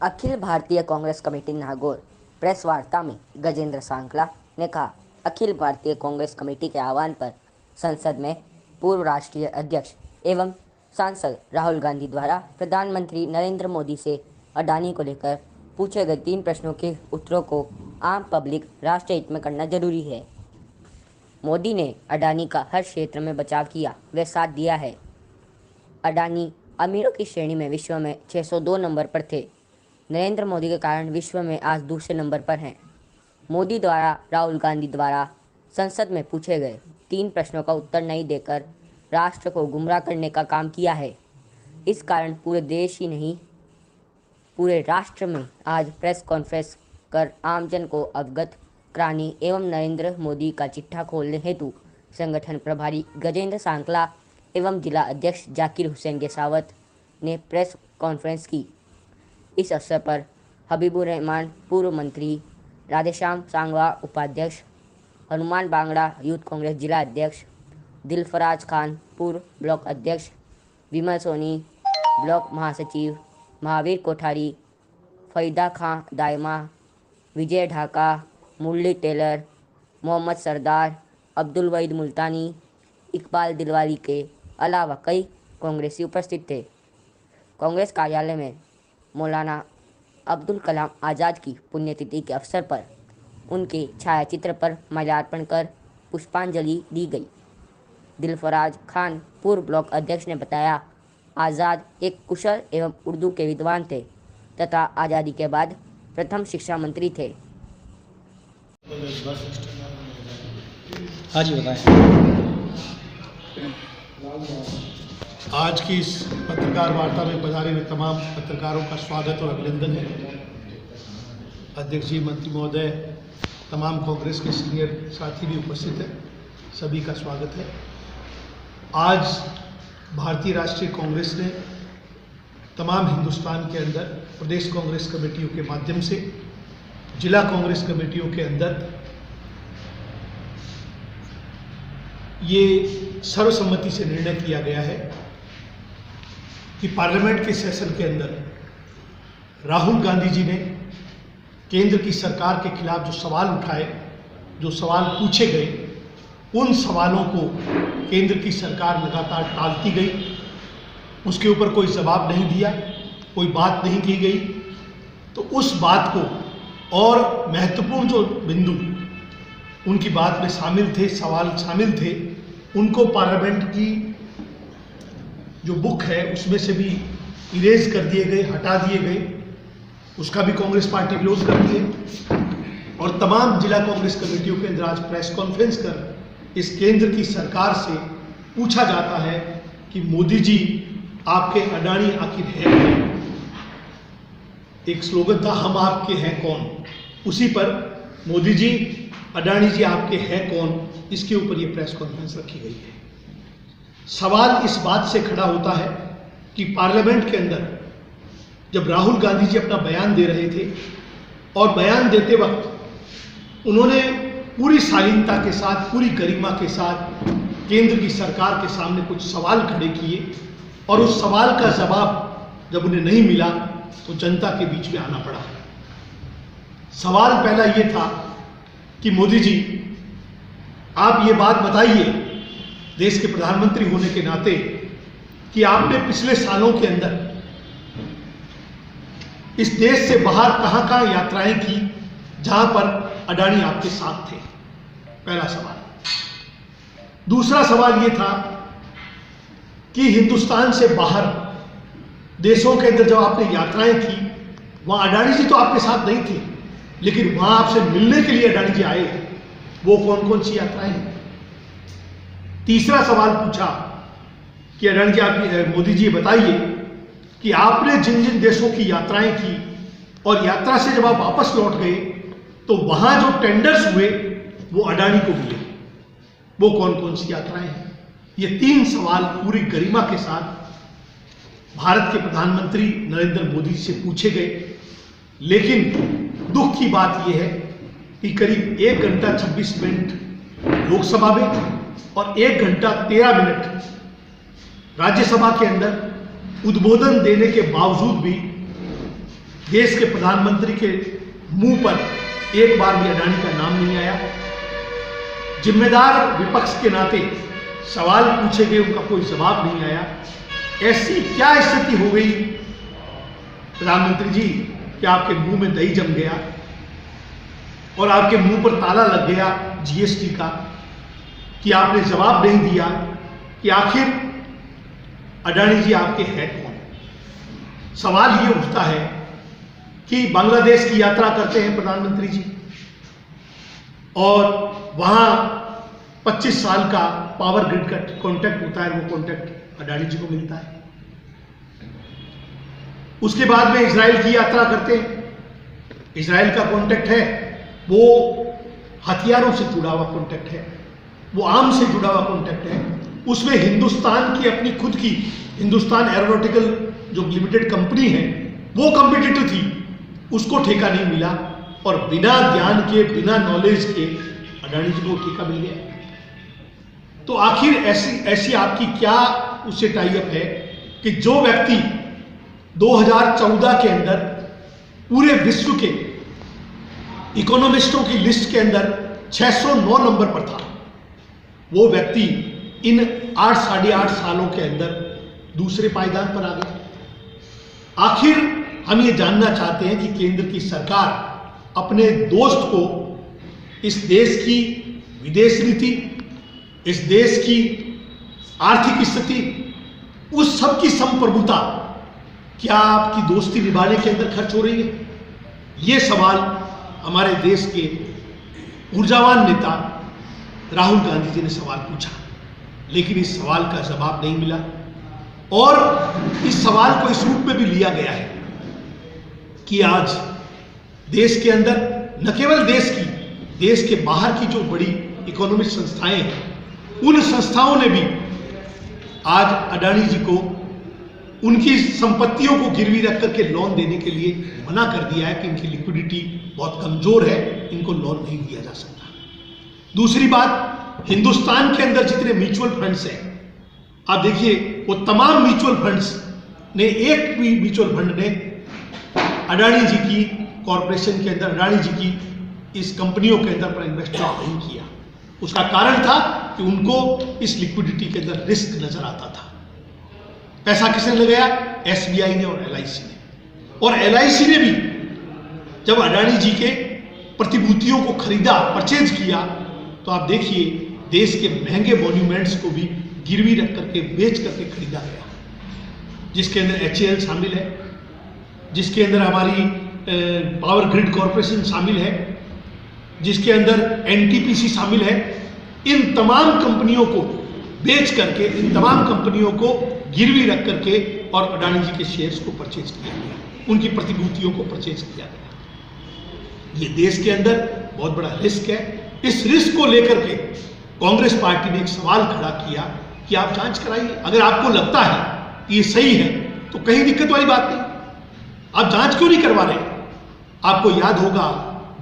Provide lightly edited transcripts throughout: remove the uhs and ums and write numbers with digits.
Akhil Bharatiya Congress committee Nagaur press वार्ता में गजेंद्र सांकला ने कहा, अखिल भारतीय कांग्रेस कमेटी के आह्वान पर संसद में पूर्व राष्ट्रीय अध्यक्ष एवं सांसद राहुल गांधी द्वारा प्रधानमंत्री नरेंद्र मोदी से अडानी को लेकर पूछे गए 3 प्रश्नों के उत्तरों को आम पब्लिक राष्ट्र हित में करना जरूरी है। मोदी ने अडानी का हर क्षेत्र में बचाव किया व साथ दिया है। अडानी अमीरों की श्रेणी में विश्व में 602 नंबर पर थे। नरेंद्र मोदी के कारण विश्व में आज दूसरे नंबर पर हैं। मोदी द्वारा राहुल गांधी द्वारा संसद में पूछे गए 3 प्रश्नों का उत्तर नहीं देकर राष्ट्र को गुमराह करने का काम किया है। इस कारण पूरे देश ही नहीं, पूरे राष्ट्र में आज प्रेस कॉन्फ्रेंस कर आमजन को अवगत कराने एवं नरेंद्र मोदी का चिट्ठा खोलने हेतु संगठन प्रभारी गजेंद्र सांकला एवं जिला अध्यक्ष जाकिर हुसैन गेसावत ने प्रेस कॉन्फ्रेंस की। इस अवसर पर हबीबुर रहमान पूर्व मंत्री, राधेश्याम सांगवा उपाध्यक्ष, हनुमान बांगड़ा यूथ कांग्रेस जिला अध्यक्ष, दिलफराज खान पूर्व ब्लॉक अध्यक्ष, विमल सोनी ब्लॉक महासचिव, महावीर कोठारी, फरीदा खां दायमा, विजय ढाका, मुरली टेलर, मोहम्मद सरदार, अब्दुल वहीद मुल्तानी, इकबाल दिलवाली के अलावा कई कांग्रेसी उपस्थित थे। कांग्रेस कार्यालय में मौलाना अब्दुल कलाम आज़ाद की पुण्यतिथि के अवसर पर उनके छायाचित्र पर माल्यार्पण कर पुष्पांजलि दी गई। दिलफराज खान पूर्व ब्लॉक अध्यक्ष ने बताया, आज़ाद एक कुशल एवं उर्दू के विद्वान थे तथा आज़ादी के बाद प्रथम शिक्षा मंत्री थे। हाँ जी बताएं। आज की इस पत्रकार वार्ता में पधारे हुए तमाम पत्रकारों का स्वागत और अभिनंदन है। अध्यक्ष जी, मंत्री महोदय, तमाम कांग्रेस के सीनियर साथी भी उपस्थित हैं, सभी का स्वागत है। आज भारतीय राष्ट्रीय कांग्रेस ने तमाम हिंदुस्तान के अंदर प्रदेश कांग्रेस कमेटियों के माध्यम से जिला कांग्रेस कमेटियों के अंदर ये सर्वसम्मति से निर्णय किया गया है कि पार्लियामेंट के सेशन के अंदर राहुल गांधी जी ने केंद्र की सरकार के खिलाफ जो सवाल उठाए, जो सवाल पूछे गए, उन सवालों को केंद्र की सरकार लगातार टालती गई, उसके ऊपर कोई जवाब नहीं दिया, कोई बात नहीं की गई। तो उस बात को और महत्वपूर्ण जो बिंदु उनकी बात में शामिल थे, सवाल शामिल थे, उनको पार्लियामेंट की जो बुक है उसमें से भी इरेज कर दिए गए, हटा दिए गए। उसका भी कांग्रेस पार्टी विरोध करती है और तमाम जिला कांग्रेस कमेटियों के अंदर आज प्रेस कॉन्फ्रेंस कर इस केंद्र की सरकार से पूछा जाता है कि मोदी जी, आपके अडानी आखिर है कौन। एक स्लोगन था, हम आपके हैं कौन। उसी पर मोदी जी, अडानी जी आपके हैं कौन, इसके ऊपर ये प्रेस कॉन्फ्रेंस रखी गई है। सवाल इस बात से खड़ा होता है कि पार्लियामेंट के अंदर जब राहुल गांधी जी अपना बयान दे रहे थे और बयान देते वक्त उन्होंने पूरी शालीनता के साथ, पूरी गरिमा के साथ केंद्र की सरकार के सामने कुछ सवाल खड़े किए और उस सवाल का जवाब जब उन्हें नहीं मिला तो जनता के बीच में आना पड़ा। सवाल पहला ये था कि मोदी जी, आप ये बात बताइए देश के प्रधानमंत्री होने के नाते कि आपने पिछले सालों के अंदर इस देश से बाहर कहां कहां यात्राएं की जहां पर अडानी आपके साथ थे। पहला सवाल। दूसरा सवाल यह था कि हिंदुस्तान से बाहर देशों के अंदर जब आपने यात्राएं की, वहां अडानी जी तो आपके साथ नहीं थे, लेकिन वहां आपसे मिलने के लिए अडानी जी आए। वो कौन कौन सी यात्राएं हैं। तीसरा सवाल पूछा कि अडानी जी, आप मोदी जी बताइए कि आपने जिन जिन देशों की यात्राएं की और यात्रा से जब आप वापस लौट गए तो वहां जो टेंडर्स हुए वो अडानी को मिले, वो कौन कौन सी यात्राएं हैं। ये 3 सवाल पूरी गरिमा के साथ भारत के प्रधानमंत्री नरेंद्र मोदी से पूछे गए। लेकिन दुख की बात यह है कि करीब 1 घंटा 26 मिनट लोकसभा में और 1 घंटा 13 मिनट राज्यसभा के अंदर उद्बोधन देने के बावजूद भी देश के प्रधानमंत्री के मुंह पर एक बार भी अडानी का नाम नहीं आया। जिम्मेदार विपक्ष के नाते सवाल पूछे गए, उनका कोई जवाब नहीं आया। ऐसी क्या स्थिति हो गई प्रधानमंत्री जी कि आपके मुंह में दही जम गया और आपके मुंह पर ताला लग गया जीएसटी का, कि आपने जवाब नहीं दिया कि आखिर अडानी जी आपके हेड कौन? सवाल ये उठता है कि बांग्लादेश की यात्रा करते हैं प्रधानमंत्री जी और वहां 25 साल का पावर ग्रिड का कॉन्ट्रैक्ट होता है, वो कॉन्ट्रैक्ट अडानी जी को मिलता है। उसके बाद में इजराइल की यात्रा करते हैं। इजराइल का कॉन्ट्रैक्ट है वो हथियारों से जुड़ा हुआ कॉन्ट्रैक्ट है, वो आर्म से जुड़ा हुआ कॉन्ट्रैक्ट है। उसमें हिंदुस्तान की अपनी खुद की हिंदुस्तान एरोनॉटिकल जो लिमिटेड कंपनी है वो कॉम्पिटिटर थी, उसको ठेका नहीं मिला और बिना ज्ञान के, बिना नॉलेज के अडानी जी को ठेका मिल गया। तो आखिर ऐसी आपकी क्या उससे टाई अप है कि जो व्यक्ति 2014 के अंदर पूरे विश्व के इकोनॉमिस्टों की लिस्ट के अंदर 609 नंबर पर था, वो व्यक्ति इन 8 साढ़े 8 सालों के अंदर दूसरे पायदान पर आ गया। आखिर हम ये जानना चाहते हैं कि केंद्र की सरकार अपने दोस्त को इस देश की विदेश नीति, इस देश की आर्थिक स्थिति, उस सब की संप्रभुता क्या आपकी दोस्ती निभाने के अंदर खर्च हो रही है? ये सवाल हमारे देश के ऊर्जावान नेता राहुल गांधी जी ने सवाल पूछा, लेकिन इस सवाल का जवाब नहीं मिला और इस सवाल को इस रूप में भी लिया गया है कि आज देश के अंदर, न केवल देश के बाहर की जो बड़ी इकोनॉमिक संस्थाएं हैं, उन संस्थाओं ने भी आज अडानी जी को उनकी संपत्तियों को गिरवी रख करके लोन देने के लिए मना कर दिया है कि इनकी लिक्विडिटी बहुत कमजोर है, इनको लोन नहीं दिया जा सकता। दूसरी बात, हिंदुस्तान के अंदर जितने म्यूचुअल फंड्स हैं, आप देखिए वो तमाम म्यूचुअल फंड्स ने, एक भी म्यूचुअल फंड ने अडानी जी की कॉरपोरेशन के अंदर, अडानी जी की इस कंपनियों के अंदर पर इन्वेस्टमेंट नहीं किया। उसका कारण था कि उनको इस लिक्विडिटी के अंदर रिस्क नजर आता था। पैसा किसने लगाया? एसबीआई ने और एलआईसी ने। और एलआईसी ने भी जब अडानी जी के प्रतिभूतियों को खरीदा, परचेज किया, तो आप देखिए देश के महंगे मॉन्यूमेंट्स को भी गिरवी रख करके, बेच करके खरीदा गया, जिसके अंदर एचएएल शामिल है, जिसके अंदर हमारी पावर ग्रिड कॉरपोरेशन शामिल है, जिसके अंदर एनटीपीसी शामिल है। इन तमाम कंपनियों को बेच करके, इन तमाम कंपनियों को गिरवी रख करके और अडानी जी के शेयर्स को परचेज किया गया, उनकी प्रतिभूतियों को परचेज किया गया। ये देश के अंदर बहुत बड़ा रिस्क है। इस रिस्क को लेकर के कांग्रेस पार्टी ने एक सवाल खड़ा किया कि आप जांच कराइए, अगर आपको लगता है कि ये सही है तो कहीं दिक्कत वाली बात नहीं, आप जांच क्यों नहीं करवा रहे? आपको याद होगा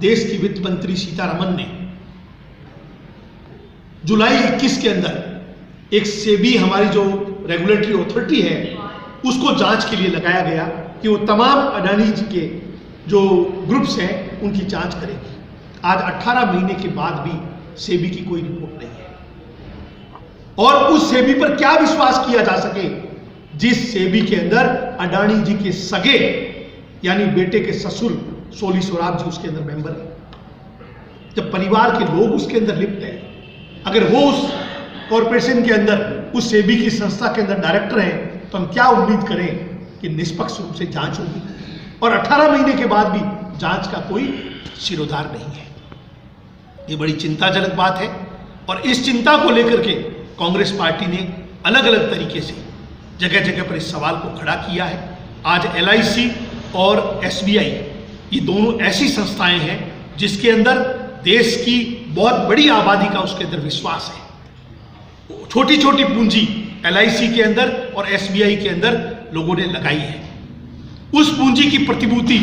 देश की वित्त मंत्री सीतारमन ने जुलाई 21 के अंदर एक सेबी, हमारी जो रेगुलेटरी अथॉरिटी है, उसको जांच के लिए लगाया गया कि वो तमाम अडानी जी के जो ग्रुप्स हैं उनकी जांच करेगी। आज 18 महीने के बाद भी सेबी की कोई रिपोर्ट नहीं है। और उस सेबी पर क्या विश्वास किया जा सके जिस सेबी के अंदर अडानी जी के सगे यानी बेटे के ससुर सोली सोराब जी उसके अंदर मेंबर है। जब परिवार के लोग उसके अंदर लिप्त हैं, अगर वो उस कॉरपोरेशन के अंदर, उस सेबी की संस्था के अंदर डायरेक्टर हैं, तो हम क्या उम्मीद करें कि निष्पक्ष रूप से जांच होगी? और 18 महीने के बाद भी जांच का कोई सिरोधार नहीं है। ये बड़ी चिंताजनक बात है और इस चिंता को लेकर के कांग्रेस पार्टी ने अलग अलग तरीके से जगह जगह पर इस सवाल को खड़ा किया है। आज एलआईसी और एसबीआई, ये दोनों ऐसी संस्थाएं हैं जिसके अंदर देश की बहुत बड़ी आबादी का उसके अंदर विश्वास है। छोटी छोटी पूंजी एलआईसी के अंदर और एसबीआई के अंदर लोगों ने लगाई है। उस पूंजी की प्रतिभूति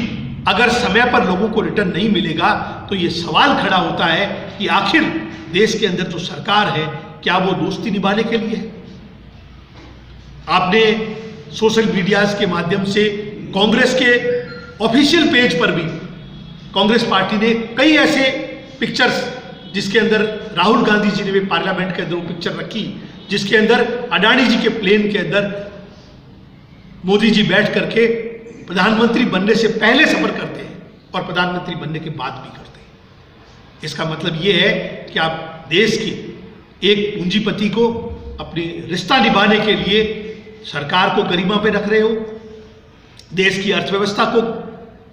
अगर समय पर लोगों को रिटर्न नहीं मिलेगा तो ये सवाल खड़ा होता है कि आखिर देश के अंदर जो सरकार है, क्या वो दोस्ती निभाने के लिए है? आपने सोशल मीडियाज के माध्यम से कांग्रेस के ऑफिशियल पेज पर भी कांग्रेस पार्टी ने कई ऐसे पिक्चर्स, जिसके अंदर राहुल गांधी जी ने भी पार्लियामेंट के अंदर वो पिक्चर रखी, जिसके अंदर अडानी जी के प्लेन के अंदर मोदी जी बैठ करके प्रधानमंत्री बनने से पहले सफर करते हैं और प्रधानमंत्री बनने के बाद भी करते हैं। इसका मतलब ये है कि आप देश की एक पूंजीपति को अपनी रिश्ता निभाने के लिए सरकार को गरिमा पे रख रहे हो, देश की अर्थव्यवस्था को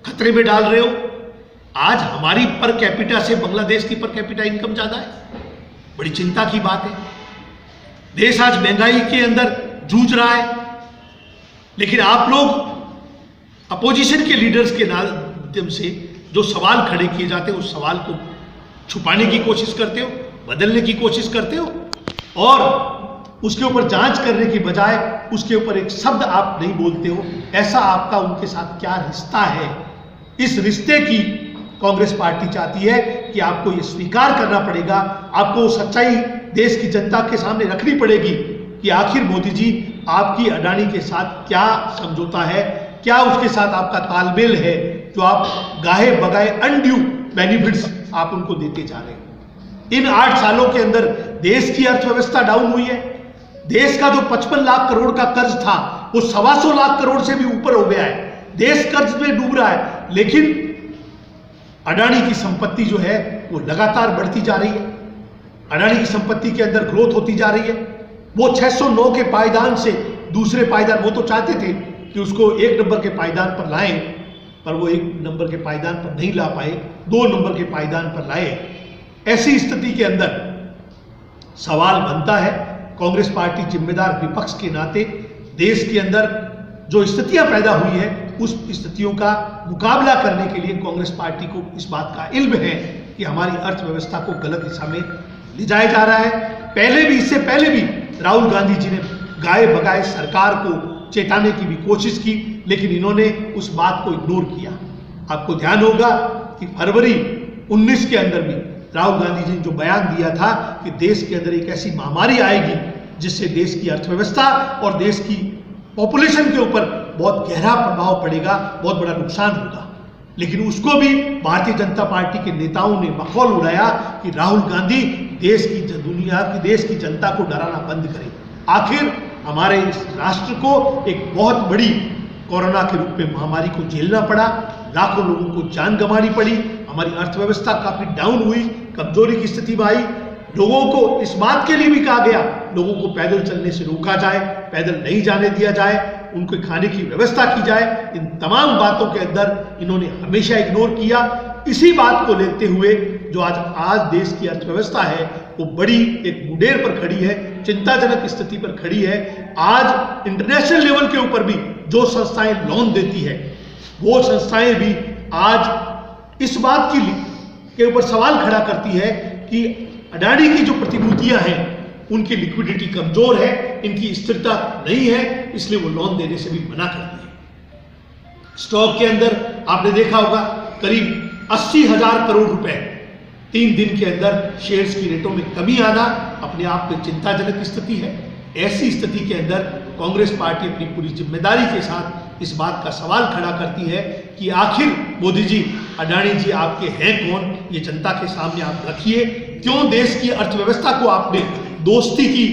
खतरे में डाल रहे हो। आज हमारी पर कैपिटा से बांग्लादेश की पर कैपिटा इनकम ज्यादा है, बड़ी चिंता की बात है। देश आज महंगाई के अंदर जूझ रहा है, लेकिन आप लोग अपोजिशन के लीडर्स के माध्यम से जो सवाल खड़े किए जाते हैं उस सवाल को छुपाने की कोशिश करते हो, बदलने की कोशिश करते हो, और उसके ऊपर जांच करने की बजाय उसके ऊपर एक शब्द आप नहीं बोलते हो। ऐसा आपका उनके साथ क्या रिश्ता है? इस रिश्ते की कांग्रेस पार्टी चाहती है कि आपको ये स्वीकार करना पड़ेगा, आपको सच्चाई देश की जनता के सामने रखनी पड़ेगी कि आखिर मोदी जी आपकी अडानी के साथ क्या समझौता है, क्या उसके साथ आपका तालमेल है जो आप गाहे बगाए अनड्यू बेनिफिट्स आप उनको देते जा रहे हैं। इन 8 सालों के अंदर देश की अर्थव्यवस्था डाउन हुई है। देश का जो 55 लाख करोड़ का कर्ज था वो 125 लाख करोड़ से भी ऊपर हो गया है। देश कर्ज में डूब रहा है, लेकिन अडानी की संपत्ति जो है वो लगातार बढ़ती जा रही है। अडानी की संपत्ति के अंदर ग्रोथ होती जा रही है। वो 609 के पायदान से दूसरे पायदान, वो तो चाहते थे कि उसको 1 नंबर के पायदान पर लाएं, पर वो 1 नंबर के पायदान पर नहीं ला पाए, 2 नंबर के पायदान पर लाए। ऐसी स्थिति के अंदर सवाल बनता है, कांग्रेस पार्टी जिम्मेदार विपक्ष के नाते देश के अंदर जो स्थितियां पैदा हुई है उस स्थितियों का मुकाबला करने के लिए कांग्रेस पार्टी को इस बात का इल्म है कि हमारी अर्थव्यवस्था को गलत दिशा में ले जाया जा रहा है। पहले भी, इससे पहले भी राहुल गांधी जी ने गाए बगाए सरकार को चेताने की भी कोशिश की, लेकिन इन्होंने उस बात को इग्नोर किया। आपको ध्यान होगा कि फरवरी 19 के अंदर भी राहुल गांधी जी ने जो बयान दिया था कि देश के अंदर एक ऐसी महामारी आएगी जिससे देश की अर्थव्यवस्था और देश की पॉपुलेशन के ऊपर बहुत गहरा प्रभाव पड़ेगा, बहुत बड़ा नुकसान होगा, लेकिन उसको भी भारतीय जनता पार्टी के नेताओं ने मखौल उड़ाया कि राहुल गांधी देश की दुनिया की देश की जनता को डराना बंद करें। आखिर हमारे इस राष्ट्र को एक बहुत बड़ी कोरोना के रूप में महामारी को झेलना पड़ा, लाखों लोगों को जान गंवानी पड़ी, हमारी अर्थव्यवस्था काफी डाउन हुई, कमजोरी की स्थिति में आई। लोगों को इस बात के लिए भी कहा गया लोगों को पैदल चलने से रोका जाए, पैदल नहीं जाने दिया जाए, उनके खाने की व्यवस्था की जाए। इन तमाम बातों के अंदर इन्होंने हमेशा इग्नोर किया। इसी बात को लेते हुए जो आज देश की अर्थव्यवस्था है वो बड़ी एक मुडेर पर खड़ी है, चिंताजनक स्थिति पर खड़ी है। आज इंटरनेशनल लेवल के ऊपर भी जो संस्थाएं लोन देती है वो संस्थाएं भी आज इस बात के ऊपर सवाल खड़ा करती है कि अडानी की जो प्रतिभूतियां हैं उनकी लिक्विडिटी कमजोर है, इनकी स्थिरता नहीं है, इसलिए वो लोन देने से भी मना करती है। स्टॉक के अंदर आपने देखा होगा करीब 80,000 करोड़ रुपए 3 दिन के अंदर शेयर्स की रेटों में कमी आना अपने आप में चिंताजनक स्थिति है। ऐसी स्थिति के अंदर कांग्रेस पार्टी अपनी पूरी जिम्मेदारी के साथ इस बात का सवाल खड़ा करती है कि आखिर मोदी जी, अडानी जी आपके हैं कौन, ये जनता के सामने आप रखिए। क्यों देश की अर्थव्यवस्था को आपने दोस्ती की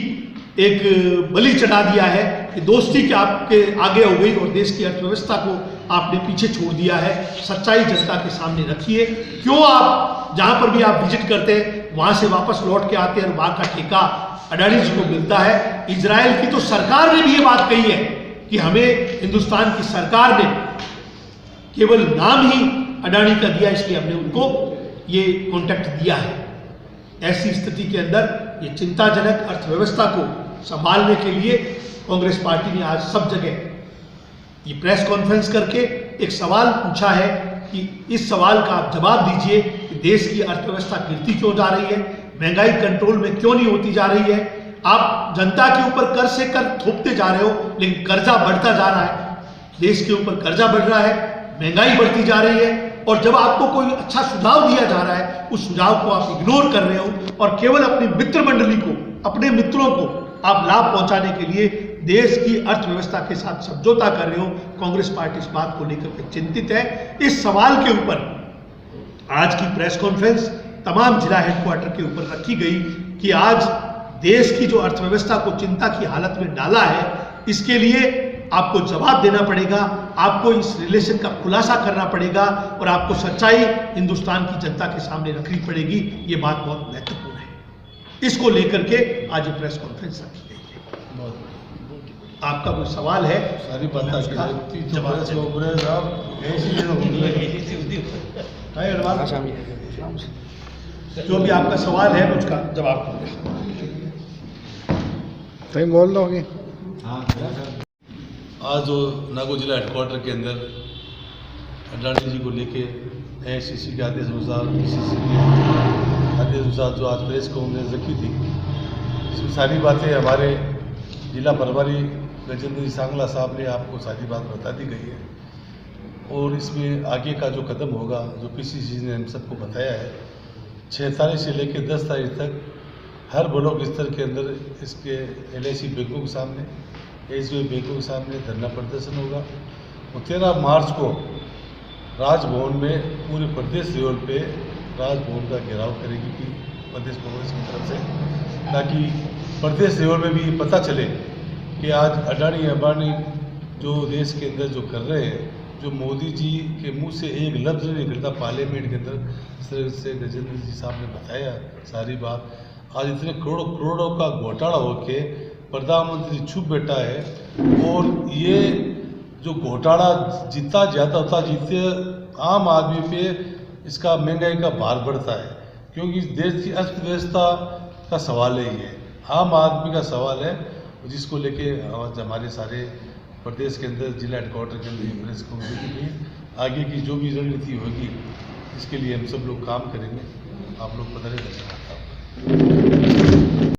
एक बलि चढ़ा दिया है कि दोस्ती के आपके आगे हो गई और देश की अर्थव्यवस्था को आपने पीछे छोड़ दिया है। सच्चाई जनता के सामने रखिए। क्यों आप जहां पर भी आप विजिट करते हैं वहां से वापस लौट के आते हैं और वहां का ठेका अडानी जी को मिलता है। इजराइल की तो सरकार ने भी ये बात कही है कि हमें हिंदुस्तान की सरकार ने केवल नाम ही अडानी का दिया, इसलिए हमने उनको ये कॉन्ट्रैक्ट दिया है। ऐसी स्थिति के अंदर ये चिंताजनक अर्थव्यवस्था को संभालने के लिए कांग्रेस पार्टी ने आज सब जगह ये प्रेस कॉन्फ्रेंस करके एक सवाल पूछा है कि इस सवाल का आप जवाब दीजिए कि देश की अर्थव्यवस्था गिरती क्यों जा रही है, महंगाई कंट्रोल में क्यों नहीं होती जा रही है। आप जनता के ऊपर कर से कर थोपते जा रहे हो, लेकिन कर्जा बढ़ता जा रहा है, देश के ऊपर कर्जा बढ़ रहा है, महंगाई बढ़ती जा रही है, और जब आपको कोई अच्छा सुझाव दिया जा रहा है उस सुझाव को आप इग्नोर कर रहे हो और केवल अपनी मित्र मंडली को, अपने मित्रों को आप लाभ पहुंचाने के लिए देश की अर्थव्यवस्था के साथ समझौता कर रहे हो। कांग्रेस पार्टी इस बात को लेकर के चिंतित है। इस सवाल के ऊपर आज की प्रेस कॉन्फ्रेंस तमाम जिला हेडक्वार्टर के ऊपर रखी गई कि आज देश की जो अर्थव्यवस्था को चिंता की हालत में डाला है, इसके लिए आपको जवाब देना पड़ेगा, आपको इस रिलेशन का खुलासा करना पड़ेगा और आपको सच्चाई हिंदुस्तान की जनता के सामने रखनी पड़ेगी। ये बात बहुत महत्वपूर्ण है। इसको लेकर के आज ये प्रेस कॉन्फ्रेंस रखी गई है। आपका कोई सवाल है? सारी बात जो भी आपका सवाल है उसका जवाब दूंगा। सही बोल दोगे। आज जो नागौर जिला हेडक्वार्टर के अंदर अडानी जी को लेके AICC के आदेश अनुसार PCC के आदेश अनुसार जो आज प्रेस कॉन्फ्रेंस रखी थी, इसमें सारी बातें हमारे जिला प्रभारी गजेंद्र जी सांगला साहब ने आपको सारी बात बता दी गई है और इसमें आगे का जो कदम होगा जो PCC ने हम सबको बताया है, 6 तारीख से लेकर 10 तारीख तक हर ब्लॉक स्तर के अंदर इसके LIC बैंकों के सामने, SBI बैंकों के सामने धरना प्रदर्शन होगा और 13 मार्च को राजभवन में पूरे प्रदेश लेवल पे राजभवन का घेराव करेगी कि प्रदेश कांग्रेस की तरफ से, ताकि प्रदेश लेवल में भी पता चले कि आज अडानी अंबानी जो देश के अंदर जो कर रहे हैं, जो मोदी जी के मुंह से एक लफ्ज़ नहीं निकलता पार्लियामेंट के अंदर, से गजेंद्र जी साहब ने बताया सारी बात। आज इतने करोड़ों का घोटाला होके प्रधानमंत्री छुप बैठा है और ये जो घोटाला जितना ज़्यादा होता जितने आम आदमी पे इसका महंगाई का भार बढ़ता है, क्योंकि देश की अर्थव्यवस्था का सवाल है, ये आम आदमी का सवाल है, जिसको लेके आज हमारे सारे प्रदेश के अंदर जिला हेडक्वार्टर के अंदर प्रेस कॉन्फ्रेंस के लिए आगे की जो भी रणनीति होगी इसके लिए हम सब लोग काम करेंगे। आप लोग पता नहीं।